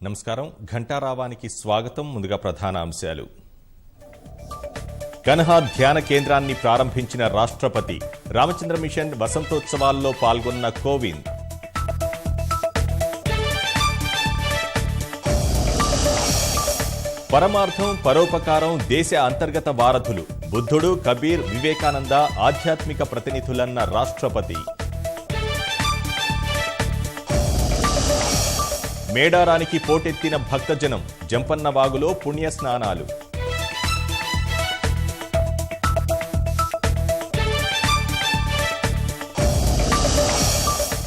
నమస్కారం ఘంటారావానికి స్వాగతం. ముందుగా ప్రధాన అంశాలు. కన్హా ధ్యాన కేంద్రాన్ని ప్రారంభించిన రాష్ట్రపతి, రామచంద్ర మిషన్ వసంతోత్సవాల్లో పాల్గొన్న కోవింద్. పరమార్థం పరోపకారం దేశ అంతర్గత వారధులు, బుద్ధుడు, కబీర్, వివేకానంద ఆధ్యాత్మిక ప్రతినిధులన్న రాష్ట్రపతి. మేడారానికి పోటెత్తిన భక్తజనం, జంపన్న వాగులో పుణ్యస్నానాలు.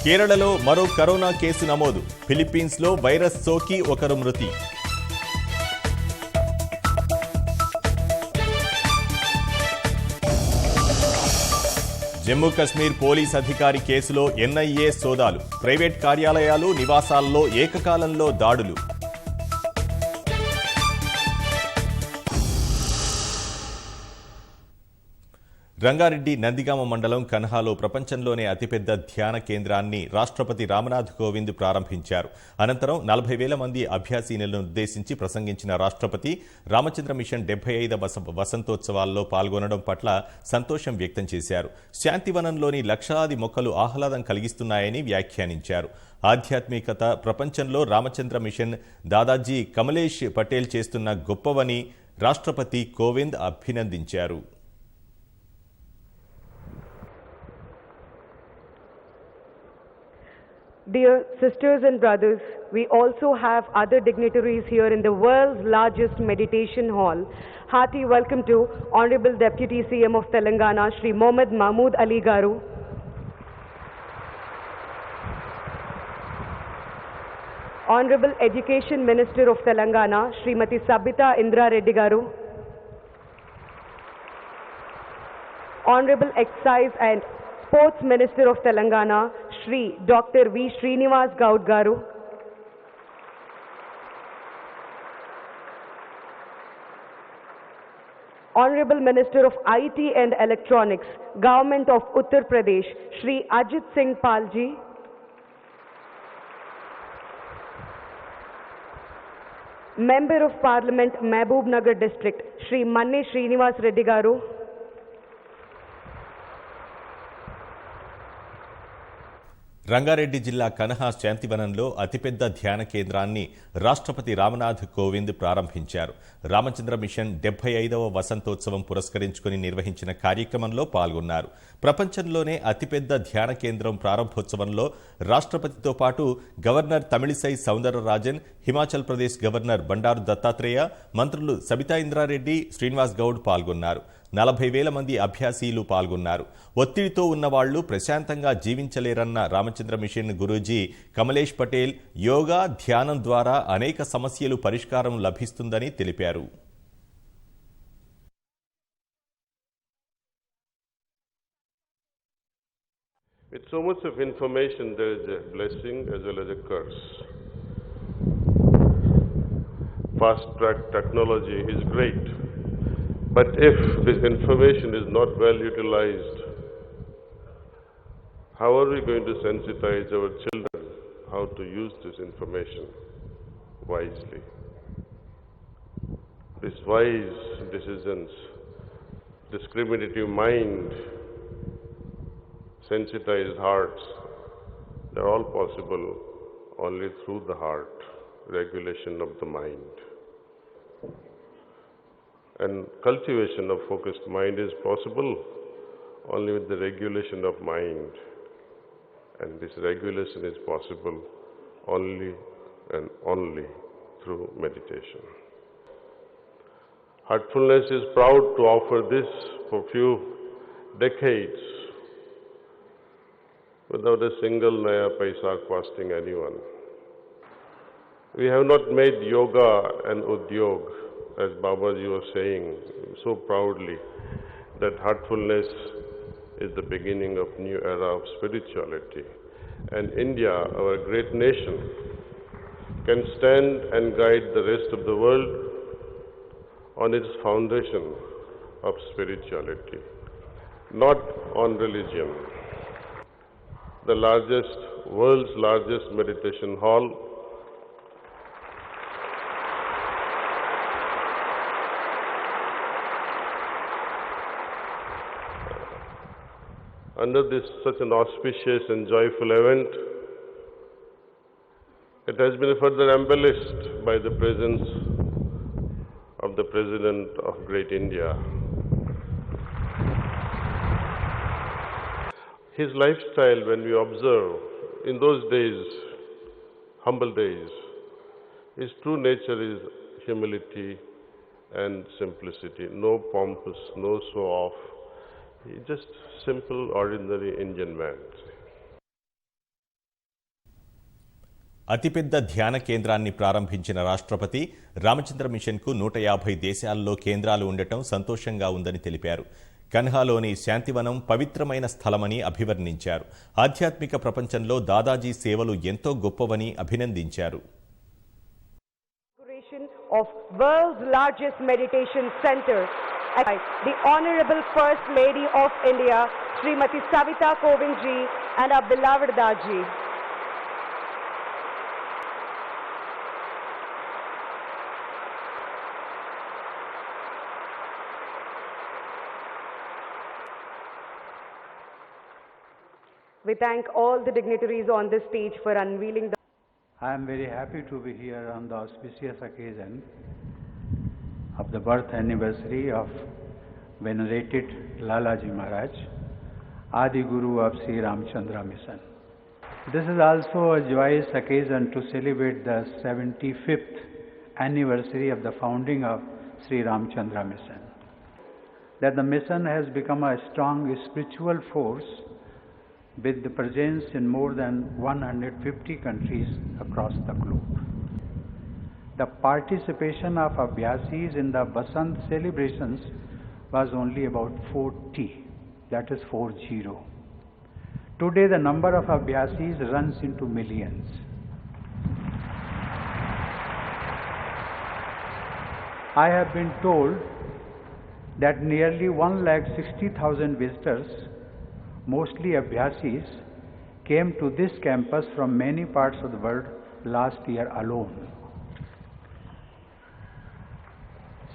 కేరళలో మరో కరోనా కేసు నమోదు, ఫిలిప్పీన్స్లో వైరస్ సోకి ఒకరు మృతి. జమ్మూ కశ్మీర్ పోలీస్ అధికారి కేసులో ఎన్ఐఏ సోదాలు, ప్రైవేట్ కార్యాలయాలు, నివాసాల్లో ఏకకాలంలో దాడులు. రంగారెడ్డి నందిగామ మండలం కన్హాలో ప్రపంచంలోనే అతిపెద్ద ధ్యాన కేంద్రాన్ని రాష్ట్రపతి రామ్నాథ్ కోవింద్ ప్రారంభించారు. అనంతరం 40,000 మంది అభ్యాసీనులను ఉద్దేశించి ప్రసంగించిన రాష్ట్రపతి, రామచంద్ర మిషన్ 75వ వసంతోత్సవాల్లో పాల్గొనడం పట్ల సంతోషం వ్యక్తం చేశారు. శాంతివనంలోని లక్షలాది మొక్కలు ఆహ్లాదం కలిగిస్తున్నాయని వ్యాఖ్యానించారు. ఆధ్యాత్మికత ప్రపంచంలో రామచంద్ర మిషన్ దాదాజీ కమలేష్ పటేల్ చేస్తున్న గొప్పవని రాష్ట్రపతి కోవింద్ అభినందించారు. Dear sisters and brothers, we also have other dignitaries here in the world's largest meditation hall. Hearty welcome to Honorable Deputy CM of Telangana, Shri Mohammad Mahmood Ali Garu. Honorable Education Minister of Telangana, Srimati Sabita Indra Reddy Garu. Honorable Excise and Sports Minister of Telangana, Shri Dr. V. Srinivas Gaud Garu. Honorable Minister of IT and Electronics, Government of Uttar Pradesh, Shri Ajit Singh Palji. Member of Parliament, Mehboob Nagar District, Shri Manne Srinivas Reddy Garu. Rangareddy జిల్లా కన్హా శాంతివనంలో అతిపెద్ద ధ్యాన కేంద్రాన్ని రాష్ట్రపతి రామ్నాథ్ కోవింద్ ప్రారంభించారు. Ramachandra machine 75వ వసంతోత్సవం పురస్కరించుకుని నిర్వహించిన కార్యక్రమంలో పాల్గొన్నారు. ప్రపంచంలోనే అతిపెద్ద ధ్యాన కేంద్రం ప్రారంభోత్సవంలో రాష్ట్రపతితో పాటు గవర్నర్ తమిళిసై సౌందరరాజన్, హిమాచల్ ప్రదేశ్ గవర్నర్ బండారు దత్తాత్రేయ, మంత్రులు సబితా ఇంద్రారెడ్డి, శ్రీనివాస్ గౌడ్ పాల్గొన్నారు. 40,000 మంది అభ్యాసీలు పాల్గొన్నారు. ఒత్తిడితో ఉన్నవాళ్లు ప్రశాంతంగా జీవించలేరన్న రామచంద్ర మిషన్ గురూజీ కమలేష్ పటేల్, యోగా, ధ్యానం ద్వారా అనేక సమస్యలు పరిష్కారం లభిస్తుందని తెలిపారు. With so much of information, there is a blessing as well as a curse. Fast-track technology is great, but if this information is not well utilized, how are we going to sensitize our children how to use this information wisely? These wise decisions, discriminative mind, sensitized hearts, they're all possible only through the heart, regulation of the mind. And cultivation of focused mind is possible only with the regulation of mind. And this regulation is possible only and only through meditation. Heartfulness is proud to offer this for few decades without a single naya paisa costing anyone. We have not made yoga an udyog, as Babaji was saying so proudly, that heartfulness is the beginning of new era of spirituality. And India, our great nation, can stand and guide the rest of the world on its foundation of spirituality, not on religion. The world's largest meditation hall under this such an auspicious and joyful event, it has been further embellished by the presence of the President of Great India. His lifestyle, when we observe, in those days, humble days, his true nature is humility and simplicity. No pompous, no show-off. He's just simple, ordinary Indian man. అతిపెద్ద ధ్యాన కేంద్రాన్ని ప్రారంభించిన రాష్ట్రపతి రామచంద్ర మిషన్కు 150 దేశాల్లో కేంద్రాలు ఉండటం సంతోషంగా ఉందని తెలిపారు. కన్హాలోని శాంతివనం పవిత్రమైన స్థలమని అభివర్ణించారు. ఆధ్యాత్మిక ప్రపంచంలో దాదాజీ సేవలు ఎంతో గొప్పవని అభినందించారు. Of world's largest meditation center, the Honorable First Lady of India, Srimati Savita Kovind ji, and our beloved Daji. We thank all the dignitaries on this stage for unveiling the I am very happy to be here on the auspicious occasion of the birth anniversary of venerated Lalaji Maharaj, Adi Guru of Sri Ramchandra Mission. This is also a joyous occasion to celebrate the 75th anniversary of the founding of Sri Ramchandra Mission. That the mission has become a strong spiritual force with the presence in more than 150 countries across the globe. The participation of Abhyasis in the Basant celebrations was only about 40, that is 40. Today the number of Abhyasis runs into millions. I have been told that nearly 160,000 visitors, mostly Abhyasis, came to this campus from many parts of the world last year alone.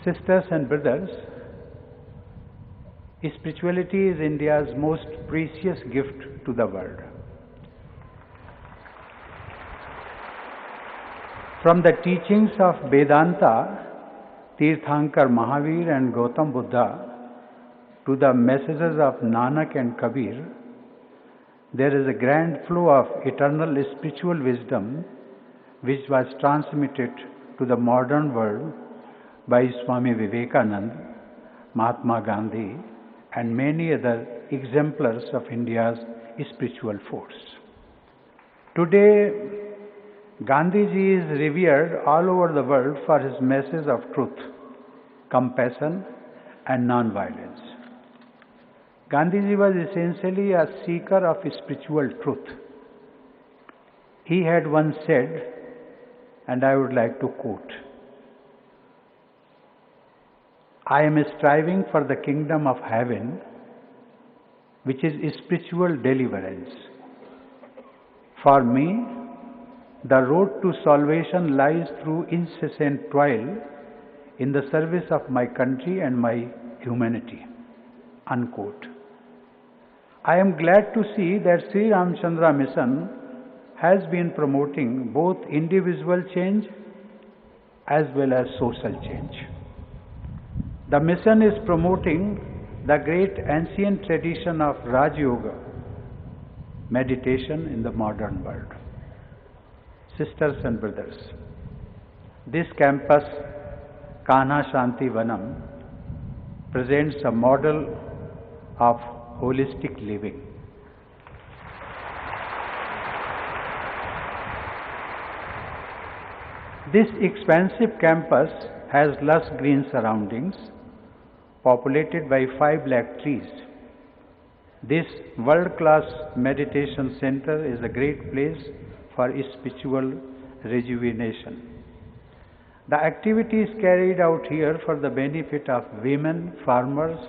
Sisters and brothers, spirituality is India's most precious gift to the world. From the teachings of Vedanta, Tirthankar Mahavir and Gautam Buddha, to the messages of Nanak and Kabir, there is a grand flow of eternal spiritual wisdom which was transmitted to the modern world by Swami Vivekananda, Mahatma Gandhi, and many other exemplars of India's spiritual force. Today, Gandhiji is revered all over the world for his message of truth, compassion, and non-violence. Gandhiji was essentially a seeker of spiritual truth. He had once said, and I would like to quote, "I am striving for the kingdom of heaven, which is spiritual deliverance. For me, the road to salvation lies through incessant toil in the service of my country and my humanity." Unquote. I am glad to see that Sri Ramchandra Mission has been promoting both individual change as well as social change. The mission is promoting the great ancient tradition of Raj Yoga, meditation in the modern world. Sisters and brothers, this campus, Kanha Shanti Vanam, presents a model of holistic living. This expansive campus has lush green surroundings, populated by 5 lakh trees. This world-class meditation center is a great place for spiritual rejuvenation. The activities carried out here for the benefit of women, farmers,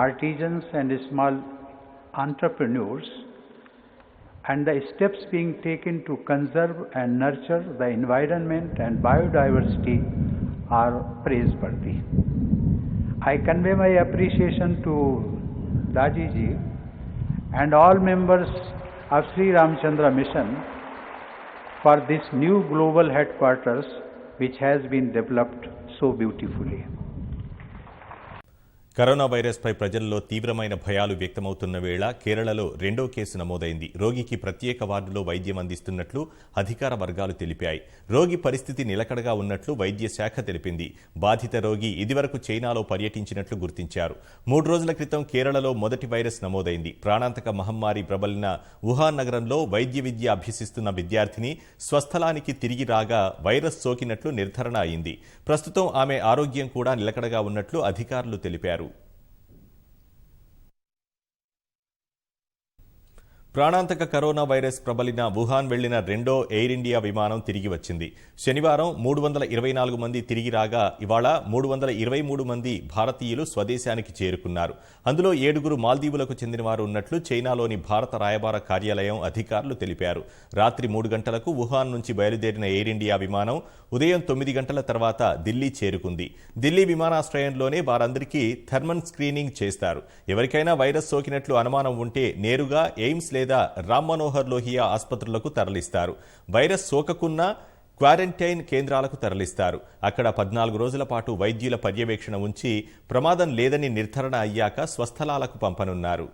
artisans and small entrepreneurs, and the steps being taken to conserve and nurture the environment and biodiversity are praiseworthy. I convey my appreciation to Daji ji and all members of Sri Ramchandra Mission for this new global headquarters which has been developed so beautifully. Corona వైరస్పై ప్రజల్లో తీవ్రమైన భయాలు వ్యక్తమవుతున్న వేళ కేరళలో రెండో case నమోదైంది. రోగికి ప్రత్యేక వార్డులో వైద్యం అందిస్తున్నట్లు అధికార వర్గాలు తెలిపాయి. రోగి పరిస్థితి నిలకడగా ఉన్నట్లు వైద్య శాఖ తెలిపింది. బాధిత రోగి ఇదివరకు చైనాలో పర్యటించినట్లు గుర్తించారు. 3 రోజుల క్రితం కేరళలో మొదటి వైరస్ నమోదైంది. ప్రాణాంతక మహమ్మారి ప్రబలిన వుహాన్ నగరంలో వైద్య విద్య అభ్యసిస్తున్న విద్యార్థిని స్వస్థలానికి తిరిగి రాగా వైరస్ సోకినట్లు నిర్ధారణ అయింది. ప్రస్తుతం ఆమె ఆరోగ్యం కూడా నిలకడగా ఉన్నట్లు అధికారులు తెలిపారు. ప్రాణాంతక కరోనా వైరస్ ప్రబలిన వుహాన్ వెళ్లిన రెండో ఎయిర్ ఇండియా విమానం తిరిగి వచ్చింది. శనివారం 324 మంది తిరిగి రాగా ఇవాళ 323 మంది భారతీయులు స్వదేశానికి చేరుకున్నారు. అందులో 7 మాల్దీవులకు చెందిన వారు ఉన్నట్లు చైనాలోని భారత రాయబార కార్యాలయం అధికారులు తెలిపారు. రాత్రి 3 గంటలకు వుహాన్ నుంచి బయలుదేరిన ఎయిర్ ఇండియా విమానం ఉదయం 9 గంటల తర్వాత ఢిల్లీ చేరుకుంది. ఢిల్లీ విమానాశ్రయంలోనే వారందరికీ థర్మల్ స్క్రీనింగ్ చేస్తారు. ఎవరికైనా వైరస్ సోకినట్లు అనుమానం ఉంటే నేరుగా ఎయిమ్స్ లేదా రామ్ మనోహర్ లోహియా ఆసుపత్రులకు తరలిస్తారు. వైరస్ సోకకున్నా క్వారంటైన్ కేంద్రాలకు తరలిస్తారు. అక్కడ 14 రోజుల పాటు వైద్యుల పర్యవేక్షణ ఉంచి ప్రమాదం లేదని నిర్ధారణ అయ్యాక స్వస్థలాలకు పంపనున్నారు.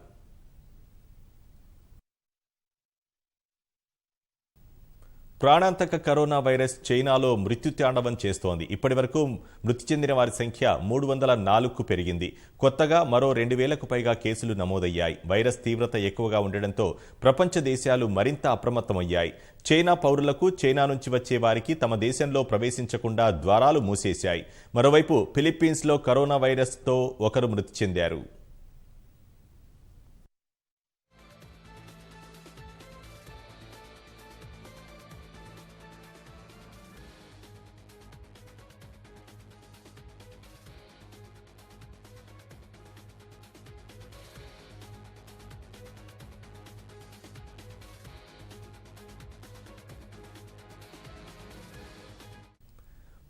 ప్రాణాంతక కరోనా వైరస్ చైనాలో మృత్యుతాండవం చేస్తోంది. ఇప్పటి వరకు మృతి చెందిన వారి సంఖ్య 304కు పెరిగింది. కొత్తగా మరో 2000కు పైగా కేసులు నమోదయ్యాయి. వైరస్ తీవ్రత ఎక్కువగా ఉండడంతో ప్రపంచ దేశాలు మరింత అప్రమత్తమయ్యాయి. చైనా పౌరులకు చైనా నుంచి వచ్చే వారికి తమ దేశంలో ప్రవేశించకుండా ద్వారాలు మూసేశాయి. మరోవైపు ఫిలిప్పీన్స్లో కరోనా వైరస్తో ఒకరు మృతి చెందారు.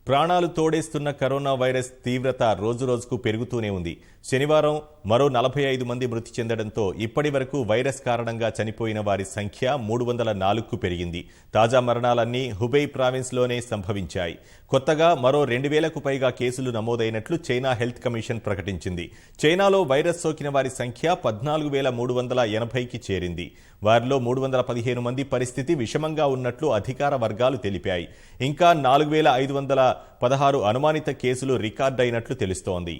ప్రాణాలు తోడేస్తున్న కరోనా వైరస్ తీవ్రత రోజురోజుకు పెరుగుతూనే ఉంది. శనివారం మరో 45 మంది మృతి చెందడంతో ఇప్పటి వరకు వైరస్ కారణంగా చనిపోయిన వారి సంఖ్య 304కు పెరిగింది. తాజా మరణాలన్నీ హుబై ప్రావిన్స్లోనే సంభవించాయి. కొత్తగా మరో 2000కు పైగా కేసులు నమోదైనట్లు చైనా హెల్త్ కమిషన్ ప్రకటించింది. చైనాలో వైరస్ సోకిన వారి సంఖ్య 14,380కి చేరింది. వారిలో 315 మంది పరిస్థితి విషమంగా ఉన్నట్లు అధికార వర్గాలు తెలిపాయి. ఇంకా 4,516 అనుమానిత కేసులు రికార్డైనట్లు తెలుస్తోంది.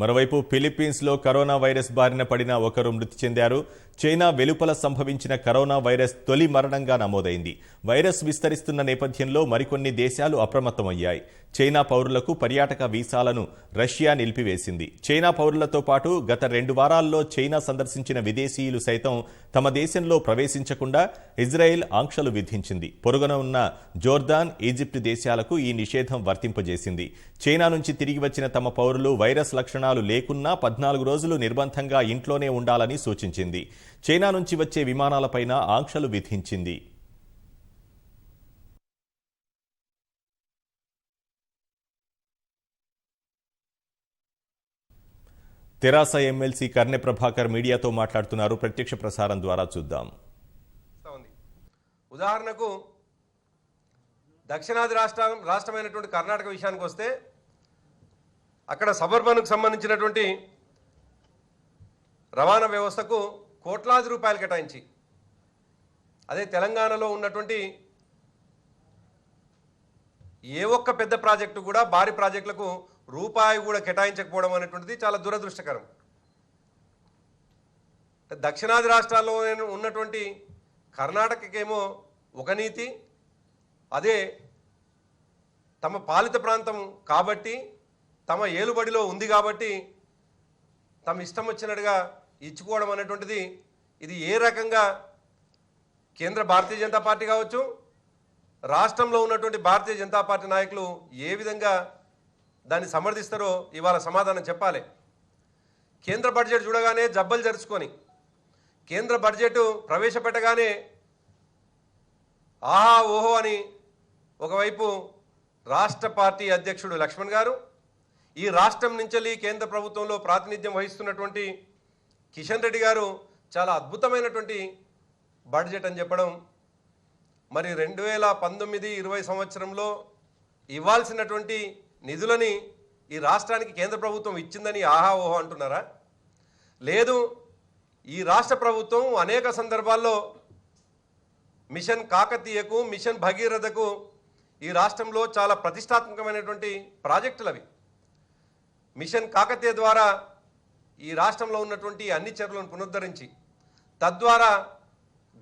మరోవైపు ఫిలిప్పీన్స్లో కరోనా వైరస్ బారిన పడిన ఒకరు మృతి చెందారు. చైనా వెలుపల సంభవించిన కరోనా వైరస్ తొలి మరణంగా నమోదైంది. వైరస్ విస్తరిస్తున్న నేపథ్యంలో మరికొన్ని దేశాలు అప్రమత్తమయ్యాయి. చైనా పౌరులకు పర్యాటక వీసాలను రష్యా నిలిపివేసింది. చైనా పౌరులతో పాటు గత 2 వారాల్లో చైనా సందర్శించిన విదేశీయులు సైతం తమ దేశంలో ప్రవేశించకుండా ఇజ్రాయెల్ ఆంక్షలు విధించింది. పొరుగున ఉన్న జోర్దాన్, ఈజిప్ట్ దేశాలకు ఈ నిషేధం వర్తింపజేసింది. చైనా నుంచి తిరిగి వచ్చిన తమ పౌరులు వైరస్ లక్షణాలు లేకున్నా 14 రోజులు నిర్బంధంగా ఇంట్లోనే ఉండాలని సూచించింది. చైనా నుంచి వచ్చే విమానాలపైన ఆంక్షలు విధించింది. తెరాస ఎమ్మెల్సీ కర్నె ప్రభాకర్ మీడియాతో మాట్లాడుతున్నారు. ప్రత్యక్ష ప్రసారం ద్వారా చూద్దాం. ఉదాహరణకు దక్షిణాది రాష్ట్రమైనటువంటి కర్ణాటక విషయానికి వస్తే అక్కడ సబర్బన్కు సంబంధించినటువంటి రవాణా వ్యవస్థకు కోట్లాది రూపాయలు కేటాయించి, అదే తెలంగాణలో ఉన్నటువంటి ఏ ఒక్క పెద్ద ప్రాజెక్టు కూడా భారీ ప్రాజెక్టులకు రూపాయి కూడా కేటాయించకపోవడం అనేటువంటిది చాలా దురదృష్టకరం. దక్షిణాది రాష్ట్రాల్లో ఉన్నటువంటి కర్ణాటకకేమో ఒక నీతి, అదే తమ పాలిత ప్రాంతం కాబట్టి, తమ ఏలుబడిలో ఉంది కాబట్టి తమ ఇష్టం వచ్చినట్టుగా ఇచ్చుకోవడం అనేటువంటిది, ఇది ఏ రకంగా కేంద్ర భారతీయ జనతా పార్టీ కావచ్చు, రాష్ట్రంలో ఉన్నటువంటి భారతీయ జనతా పార్టీ నాయకులు ఏ విధంగా దాన్ని సమర్థిస్తారో ఇవాళ సమాధానం చెప్పాలి. కేంద్ర బడ్జెట్ చూడగానే జబ్బలు జరుచుకొని, కేంద్ర బడ్జెట్ ప్రవేశపెట్టగానే ఆహా ఓహో అని ఒకవైపు రాష్ట్ర పార్టీ అధ్యక్షుడు లక్ష్మణ్ గారు, ఈ రాష్ట్రం నుంచి కేంద్ర ప్రభుత్వంలో ప్రాతినిధ్యం వహిస్తున్నటువంటి కిషన్ రెడ్డి గారు చాలా అద్భుతమైనటువంటి బడ్జెట్ అని చెప్పడం, మరి 2019-20 సంవత్సరంలో ఇవ్వాల్సినటువంటి నిధులని ఈ రాష్ట్రానికి కేంద్ర ప్రభుత్వం ఇచ్చిందని ఆహా ఓహో అంటున్నారా? లేదు, ఈ రాష్ట్ర ప్రభుత్వం అనేక సందర్భాల్లో మిషన్ కాకతీయకు, మిషన్ భగీరథకు ఈ రాష్ట్రంలో చాలా ప్రతిష్టాత్మకమైనటువంటి ప్రాజెక్టులు అవి. మిషన్ కాకతీయ ద్వారా ఈ రాష్ట్రంలో ఉన్నటువంటి అన్ని చెరువులను పునరుద్ధరించి తద్వారా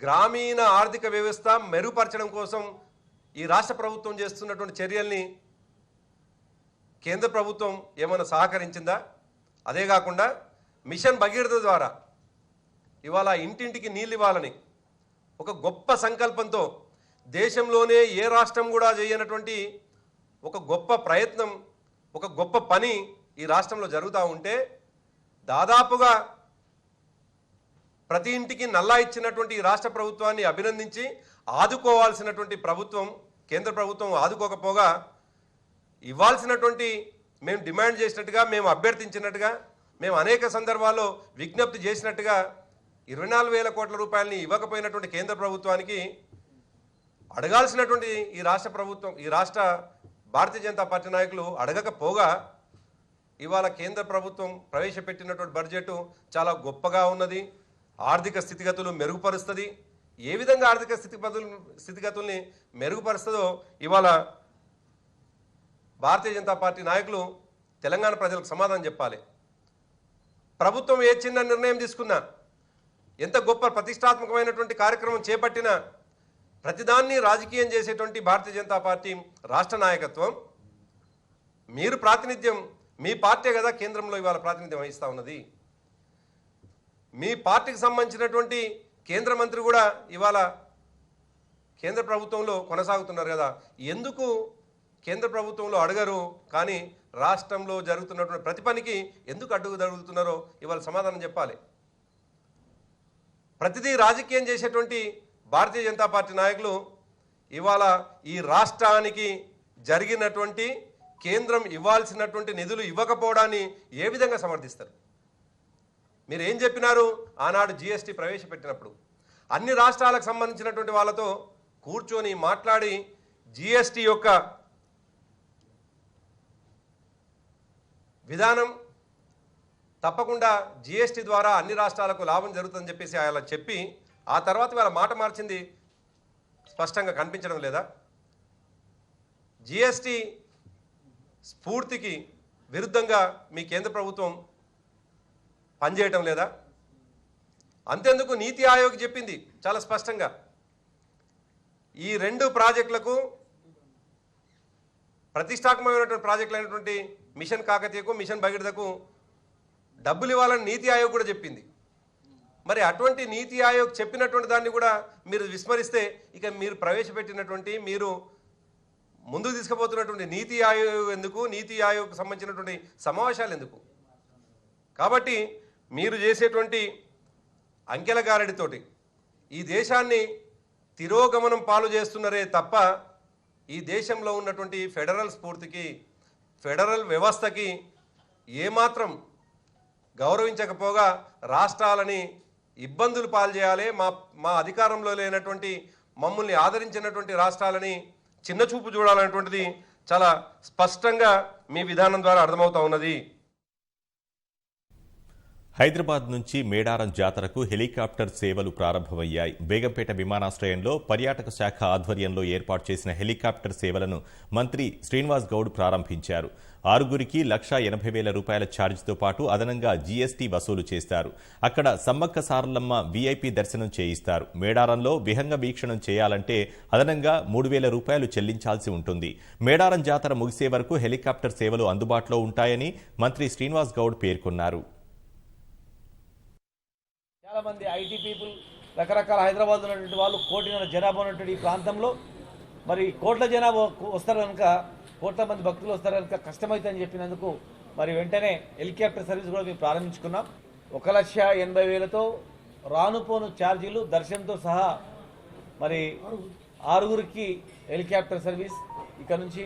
గ్రామీణ ఆర్థిక వ్యవస్థ మెరుగుపరచడం కోసం ఈ రాష్ట్ర ప్రభుత్వం చేస్తున్నటువంటి చర్యల్ని కేంద్ర ప్రభుత్వం ఏమైనా సహకరించిందా? అదే కాకుండా మిషన్ భగీరథ ద్వారా ఇవాళ ఇంటింటికి నీళ్ళు ఇవ్వాలని ఒక గొప్ప సంకల్పంతో దేశంలోనే ఏ రాష్ట్రం కూడా చేయనటువంటి ఒక గొప్ప ప్రయత్నం, ఒక గొప్ప పని ఈ రాష్ట్రంలో జరుగుతూ ఉంటే దాదాపుగా ప్రతి ఇంటికి నల్లా ఇచ్చినటువంటి ఈ రాష్ట్ర ప్రభుత్వాన్ని అభినందించి ఆదుకోవాల్సినటువంటి ప్రభుత్వం, కేంద్ర ప్రభుత్వం ఆదుకోకపోగా ఇవ్వాల్సినటువంటి మేము డిమాండ్ చేసినట్టుగా, మేము అభ్యర్థించినట్టుగా, మేము అనేక సందర్భాల్లో విజ్ఞప్తి చేసినట్టుగా 24,000 కోట్ల రూపాయలని ఇవ్వకపోయినటువంటి కేంద్ర ప్రభుత్వానికి అడగాల్సినటువంటి ఈ రాష్ట్ర ప్రభుత్వం, ఈ రాష్ట్ర భారతీయ జనతా పార్టీ నాయకులు అడగకపోగా ఇవాళ కేంద్ర ప్రభుత్వం ప్రవేశపెట్టినటువంటి బడ్జెట్ చాలా గొప్పగా ఉన్నది, ఆర్థిక స్థితిగతులు మెరుగుపరుస్తుంది. ఏ విధంగా ఆర్థిక స్థితిగతుల్ని మెరుగుపరుస్తుందో ఇవాళ భారతీయ జనతా పార్టీ నాయకులు తెలంగాణ ప్రజలకు సమాధానం చెప్పాలి. ప్రభుత్వం ఏ చిన్న నిర్ణయం తీసుకున్నా, ఎంత గొప్ప ప్రతిష్టాత్మకమైనటువంటి కార్యక్రమం చేపట్టినా ప్రతిదాన్ని రాజకీయం చేసేటువంటి భారతీయ జనతా పార్టీ రాష్ట్ర నాయకత్వం, మీరు ప్రాతినిధ్యం, మీ పార్టీ కదా కేంద్రంలో ఇవాళ ప్రాతినిధ్యం వహిస్తూ ఉన్నది, మీ పార్టీకి సంబంధించినటువంటి కేంద్ర మంత్రి కూడా ఇవాళ కేంద్ర ప్రభుత్వంలో కొనసాగుతున్నారు కదా, ఎందుకు కేంద్ర ప్రభుత్వంలో అడగరు కానీ రాష్ట్రంలో జరుగుతున్నటువంటి ప్రతి పనికి ఎందుకు అడ్డుకు జరుగుతున్నారో ఇవాళ సమాధానం చెప్పాలి. ప్రతిదీ రాజకీయం చేసేటువంటి భారతీయ జనతా పార్టీ నాయకులు ఇవాళ ఈ రాష్ట్రానికి జరిగినటువంటి కేంద్రం ఇవ్వాల్సినటువంటి నిధులు ఇవ్వకపోవడాన్ని ఏ విధంగా సమర్థిస్తారు? మీరు ఏం చెప్పినారు ఆనాడు జీఎస్టీ ప్రవేశపెట్టినప్పుడు? అన్ని రాష్ట్రాలకు సంబంధించినటువంటి వాళ్ళతో కూర్చొని మాట్లాడి జీఎస్టీ యొక్క విధానం తప్పకుండా జీఎస్టీ ద్వారా అన్ని రాష్ట్రాలకు లాభం జరుగుతుందని చెప్పేసి అలా చెప్పి ఆ తర్వాత వాళ్ళ మాట మార్చింది స్పష్టంగా కనిపించడం లేదా? జీఎస్టీ స్ఫూర్తికి విరుద్ధంగా మీ కేంద్ర ప్రభుత్వం పనిచేయటం లేదా? అంతేందుకు నీతి ఆయోగ్ చెప్పింది చాలా స్పష్టంగా, ఈ 2 ప్రాజెక్టులకు ప్రతిష్టాత్మకమైనటువంటి ప్రాజెక్టులు అయినటువంటి మిషన్ కాకతీయకు, మిషన్ భగీరథకు డబ్బులు ఇవ్వాలని నీతి ఆయోగ్ కూడా చెప్పింది. మరి అటువంటి నీతి ఆయోగ్ చెప్పినటువంటి దాన్ని కూడా మీరు విస్మరిస్తే ఇక మీరు ప్రవేశపెట్టినటువంటి, మీరు ముందుకు తీసుకుపోతున్నటువంటి నీతి ఆయోగ్ ఎందుకు, నీతి ఆయోగ్కు సంబంధించినటువంటి సమావేశాలు ఎందుకు? కాబట్టి మీరు చేసేటువంటి అంకెల గారడితోటి ఈ దేశాన్ని తిరోగమనం పాలు చేస్తున్నారే తప్ప ఈ దేశంలో ఉన్నటువంటి ఫెడరల్ స్ఫూర్తికి, ఫెడరల్ వ్యవస్థకి ఏమాత్రం గౌరవించకపోగా రాష్ట్రాలని ఇబ్బందులు పాలు చేయాలి, మా అధికారంలో లేనటువంటి, మమ్మల్ని ఆదరించినటువంటి రాష్ట్రాలని చిన్నచూపు చూడాలనేటువంటిది చాలా స్పష్టంగా మీ విధానం ద్వారా అర్థమవుతా ఉన్నది. హైదరాబాద్ నుంచి మేడారం జాతరకు హెలికాప్టర్ సేవలు ప్రారంభమయ్యాయి. బేగంపేట విమానాశ్రయంలో పర్యాటక శాఖ ఆధ్వర్యంలో ఏర్పాటు చేసిన హెలికాప్టర్ సేవలను మంత్రి శ్రీనివాస్ గౌడ్ ప్రారంభించారు. 6గురికి 1,80,000 రూపాయల ఛార్జీతో పాటు అదనంగా జీఎస్టీ వసూలు చేస్తారు. అక్కడ సమ్మక్క సారలమ్మ వీఐపీ దర్శనం చేయిస్తారు. మేడారంలో విహంగ వీక్షణం చేయాలంటే అదనంగా 3,000 రూపాయలు చెల్లించాల్సి ఉంటుంది. మేడారం జాతర ముగిసే వరకు హెలికాప్టర్ సేవలు అందుబాటులో ఉంటాయని మంత్రి శ్రీనివాస్ గౌడ్ పేర్కొన్నారు. చాలా మంది ఐటీ పీపుల్, రకరకాల హైదరాబాద్ ఉన్నటువంటి వాళ్ళు, కోటిన్నర జనాభా ఉన్నటువంటి ఈ ప్రాంతంలో మరి కోట్ల జనాభా వస్తారు కనుక, కోట్ల మంది భక్తులు వస్తారు కనుక కష్టమవుతుందని చెప్పినందుకు మరి వెంటనే హెలికాప్టర్ సర్వీస్ కూడా మేము ప్రారంభించుకున్నాం. 1,80,000తో రానుపోను ఛార్జీలు దర్శనంతో సహా మరి 6గురికి హెలికాప్టర్ సర్వీస్, ఇక నుంచి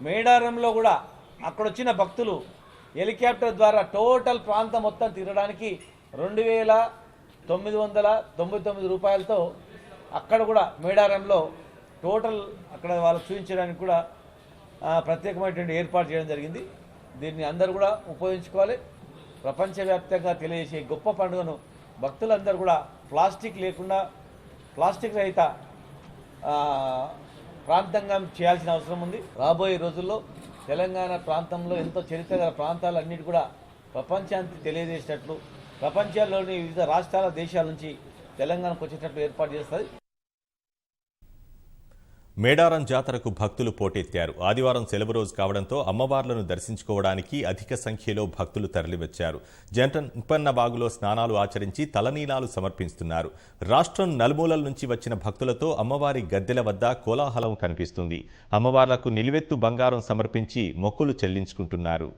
మేడారంలో కూడా అక్కడ వచ్చిన భక్తులు హెలికాప్టర్ ద్వారా టోటల్ ప్రాంతం మొత్తం తిరగడానికి 2,999 రూపాయలతో అక్కడ కూడా మేడారంలో టోటల్ అక్కడ వాళ్ళకు చూపించడానికి కూడా ప్రత్యేకమైనటువంటి ఏర్పాటు చేయడం జరిగింది. దీన్ని అందరూ కూడా ఉపయోగించుకోవాలి. ప్రపంచవ్యాప్తంగా తెలియజేసే గొప్ప పండుగను భక్తులందరూ కూడా ప్లాస్టిక్ లేకుండా ప్లాస్టిక్ రహిత ప్రాంతంగా చేయాల్సిన అవసరం ఉంది. రాబోయే రోజుల్లో తెలంగాణ ప్రాంతంలో ఎంతో చరిత్ర గల ప్రాంతాలన్నిటి కూడా ప్రపంచానికి తెలియజేసేటట్లు ప్రపంచంలోని వివిధ రాష్ట్రాల దేశాల నుంచి తెలంగాణకు వచ్చేటట్లు ఏర్పాటు చేస్తుంది. మేడారం జాతరకు భక్తులు పోటెత్తారు. ఆదివారం సెలవు రోజు కావడంతో అమ్మవార్లను దర్శించుకోవడానికి అధిక సంఖ్యలో భక్తులు తరలివచ్చారు. జంపన్నబాగులో స్నానాలు ఆచరించి తలనీలాలు సమర్పిస్తున్నారు. రాష్ట్రం నలుమూలల నుంచి వచ్చిన భక్తులతో అమ్మవారి గద్దెల వద్ద కోలాహలం కనిపిస్తుంది. అమ్మవార్లకు నిలువెత్తు బంగారం సమర్పించి మొక్కులు చెల్లించుకుంటున్నారు.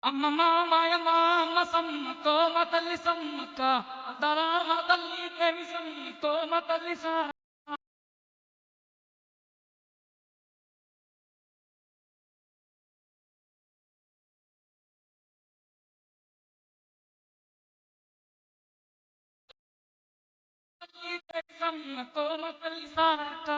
అమ్మమ్మ మాయమ్మ అమ్మ సమ్మతో మా తల్లి సమ్మక్క దరా మా తల్లి దేవి సమ్మతో మా తల్లి సమ్మతో మా తల్లి సారక్క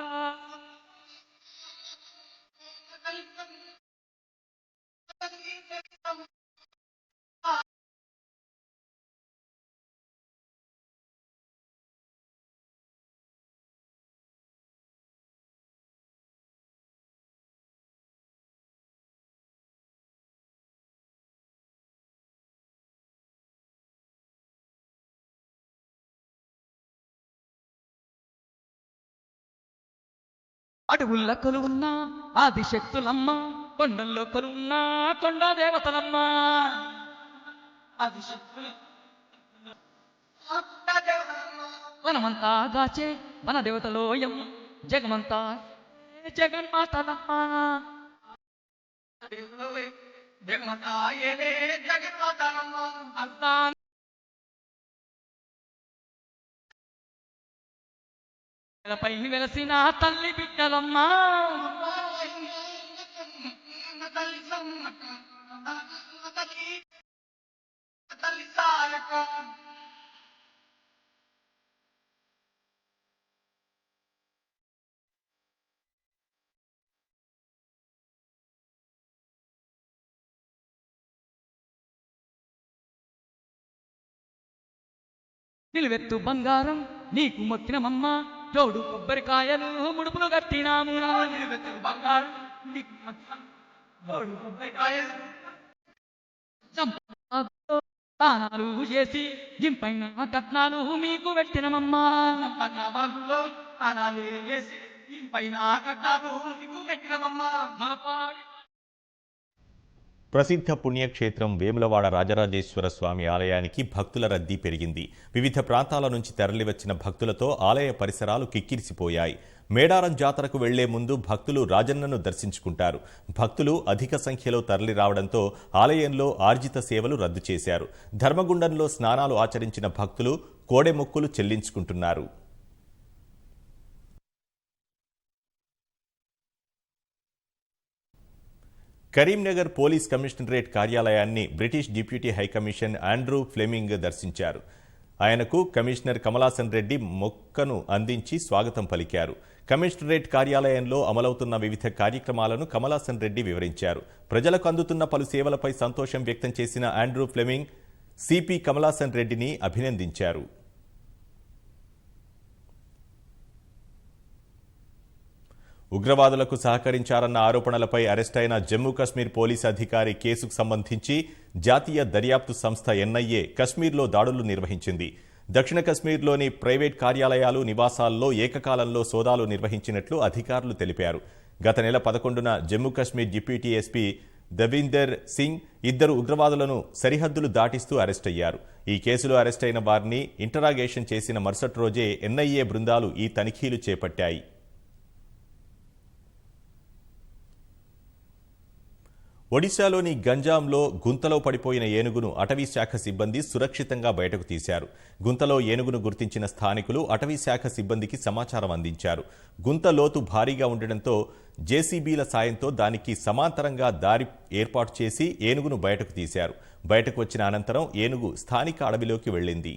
అడవుల్ల కొలువున్నా ఆదిశక్తులమ్మ కొండల్లో కొలువున్నా కొండ దేవతలమ్మ ఆదిశక్తులు వనమంతా గాచే వన దేవతలోయమ్మ జగమంతా జగన్మాతలమ్మ జగమంతా ఏలే జగన్మాతలమ్మ అంతా పై వెలసిన తల్లి బిడ్డలమ్మ నిలువెత్తు బంగారం నీకు మొక్కినమమ్మ జోడు కొబ్బరికాయలు ముడుపులు కట్టినాము బంగారు స్నానాలు చేసి జింపైన కట్నాలు మీకు పెట్టినమమ్మా స్నానాలు చేసి జింపైన కట్నాలు మీకు పెట్టినమమ్మా మా పాడి ప్రసిద్ధ పుణ్యక్షేత్రం వేములవాడ రాజరాజేశ్వర స్వామి ఆలయానికి భక్తుల రద్దీ పెరిగింది. వివిధ ప్రాంతాల నుంచి తరలివచ్చిన భక్తులతో ఆలయ పరిసరాలు కిక్కిరిసిపోయాయి. మేడారం జాతరకు వెళ్లే ముందు భక్తులు రాజన్నను దర్శించుకుంటారు. భక్తులు అధిక సంఖ్యలో తరలి రావడంతో ఆలయంలో ఆర్జిత సేవలు రద్దు చేశారు. ధర్మగుండంలో స్నానాలు ఆచరించిన భక్తులు కోడెమొక్కులు చెల్లించుకుంటున్నారు. కరీంనగర్ పోలీస్ కమిషనరేట్ కార్యాలయాన్ని British deputy high commission Andrew Fleming దర్శించారు. ఆయనకు కమిషనర్ కమలాసన్ రెడ్డి మొక్కను అందించి స్వాగతం పలికారు. కమిషనరేట్ కార్యాలయంలో అమలవుతున్న వివిధ కార్యక్రమాలను కమలాసన్ రెడ్డి వివరించారు. ప్రజలకు అందుతున్న పలు సేవలపై సంతోషం వ్యక్తం చేసిన ఆండ్రూ ఫ్లెమింగ్ సిపి కమలాసన్ రెడ్డిని అభినందించారు. ఉగ్రవాదులకు సహకరించారన్న ఆరోపణలపై అరెస్టైన జమ్మూ కశ్మీర్ పోలీస్ అధికారి కేసుకు సంబంధించి జాతీయ దర్యాప్తు సంస్థ ఎన్ఐఏ కశ్మీర్లో దాడులు నిర్వహించింది. దక్షిణ కశ్మీర్లోని ప్రైవేట్ కార్యాలయాలు, నివాసాల్లో ఏకకాలంలో సోదాలు నిర్వహించినట్లు అధికారులు తెలిపారు. గత నెల 11న జమ్మూ కశ్మీర్ డిప్యూటీ ఎస్పీ దవీందర్ సింగ్ ఇద్దరు ఉగ్రవాదులను సరిహద్దులు దాటిస్తూ అరెస్టయ్యారు. ఈ కేసులో అరెస్టైన వారిని ఇంటరాగేషన్ చేసిన మరుసటి రోజే ఎన్ఐఏ బృందాలు ఈ తనిఖీలు చేపట్టాయి. ఒడిశాలోని గంజాంలో గుంతలో పడిపోయిన ఏనుగును అటవీ శాఖ సిబ్బంది సురక్షితంగా బయటకు తీశారు. గుంతలో ఏనుగును గుర్తించిన స్థానికులు అటవీ శాఖ సిబ్బందికి సమాచారం అందించారు. గుంత లోతు భారీగా ఉండడంతో జేసీబీల సాయంతో దానికి సమాంతరంగా దారి ఏర్పాటు చేసి ఏనుగును బయటకు తీశారు. బయటకు వచ్చిన అనంతరం ఏనుగు స్థానిక అడవిలోకి వెళ్ళింది.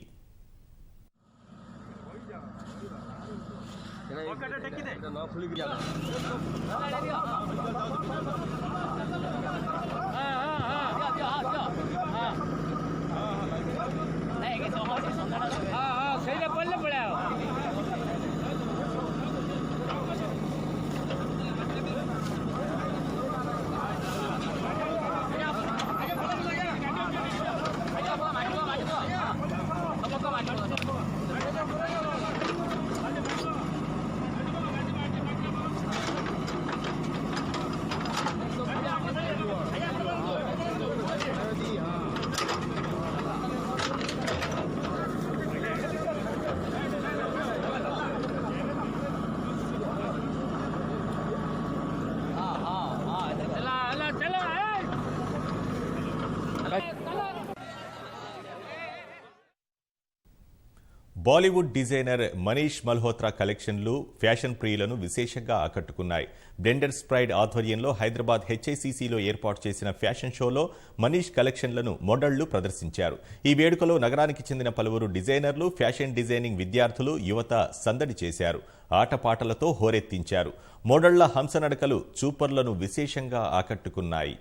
బాలీవుడ్ డిజైనర్ మనీష్ మల్హోత్రా కలెక్షన్లు ఫ్యాషన్ ప్రియులను విశేషంగా ఆకట్టుకున్నాయి. బ్లెండర్స్ ప్రైడ్ ఆధ్వర్యంలో హైదరాబాద్ హెచ్ఐసిసిలో ఏర్పాటు చేసిన ఫ్యాషన్ షోలో మనీష్ కలెక్షన్లను మోడళ్లు ప్రదర్శించారు. ఈ వేడుకలో నగరానికి చెందిన పలువురు డిజైనర్లు, ఫ్యాషన్ డిజైనింగ్ విద్యార్థులు, యువత సందడి చేశారు. ఆటపాటలతో హోరెత్తించారు. మోడళ్ల హంసనడకలు చూపర్లను విశేషంగా ఆకట్టుకున్నాయి.